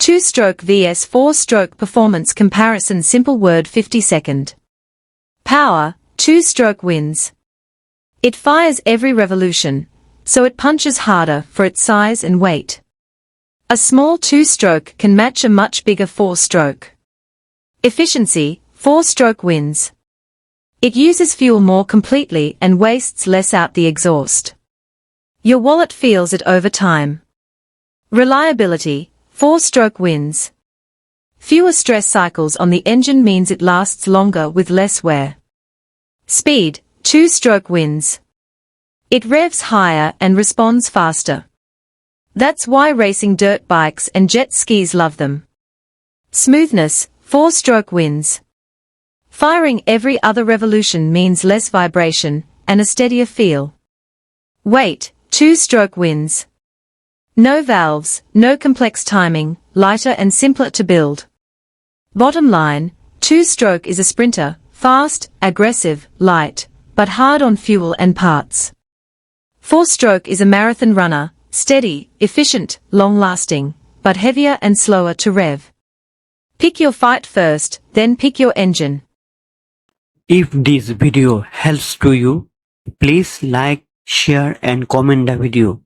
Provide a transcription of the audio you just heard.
2-stroke vs 4-stroke performance comparison. Simple word 50-second. Power, 2-stroke wins. It fires every revolution, so it punches harder for its size and weight. A small 2-stroke can match a much bigger 4-stroke. Efficiency, 4-stroke wins. It uses fuel more completely and wastes less out the exhaust. Your wallet feels it over time. Reliability, 4-stroke wins. Fewer stress cycles on the engine means it lasts longer with less wear. Speed, 2-stroke wins. It revs higher and responds faster. That's why racing dirt bikes and jet skis love them. Smoothness, 4-stroke wins. Firing every other revolution means less vibration and a steadier feel. Weight, 2-stroke wins. No valves, no complex timing, lighter and simpler to build. Bottom line, 2-stroke is a sprinter, fast, aggressive, light, but hard on fuel and parts. 4-stroke is a marathon runner, steady, efficient, long-lasting, but heavier and slower to rev. Pick your fight first, then pick your engine. If this video helps to you, please like, share and comment the video.